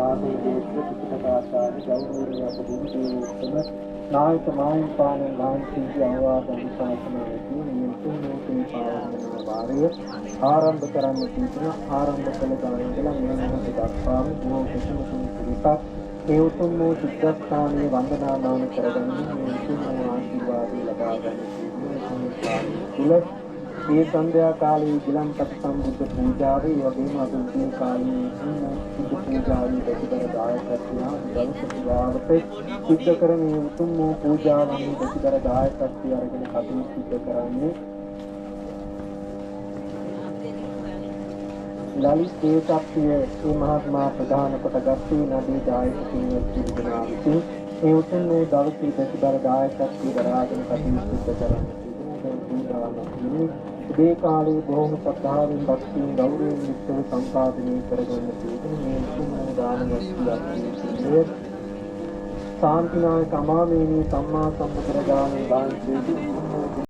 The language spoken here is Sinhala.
ආදී පිටකාචාර්ය ගෞරවනීය අපදින්ගේ නායක මාහිමිපාණන් වහන්සේගේ අවවාද අනුශාසනාවකින් මේ තුන්වෙනි පාවන වාරය ආරම්භ කරන්න තිබෙන ආරම්භ කළ ගානදලා මේ මොහොත දක්වාම බොහෝ කිසිමකින් පිළිපත් ඒ උතුම් වූ සිද්ධාස්ථානීය වන්දනාමාන කරගන්නේ මේ උතුම් වූ ආශිර්වාද ලබා ගන්න තුල මේ සන්ධ්‍යා කාලයේ ගිලන්පත් සම්බුද්ධ පූජාවේ වගේම අතුල්පේ කාලයේ සිද්ධ පූජාවේ ප්‍රතිබල දායකත්වය දවස පුරාවට සිද්ධ කරන්නේ උතුම් වූ පූජාවන් ප්‍රතිබල දායකත්වය අරගෙන කටයුතු සිද්ධ කරන්නේ ලලිත් දේශප්‍රිය මේ මහත්මයා ප්‍රධාන කොට ගත්තේ නදී දායක පින්වත්තුන්ලා විසින් මේ උතුම් වූ දවසේ ප්‍රතිබල දායකත්වය දරාගෙන කටයුතු සිද්ධ කරන්නේ මේ කාලේ බොහොම ශ්‍රද්ධාවෙන් භක්තියෙන් ගෞරවයෙන් යුක්තව සම්පාදනය කරගන්න තියෙන මේ උතුම් දානවස්තුවක් සාන්තිනායක අමාමේනී සම්මා සම්බුදුරජාණන් වහන්සේගේ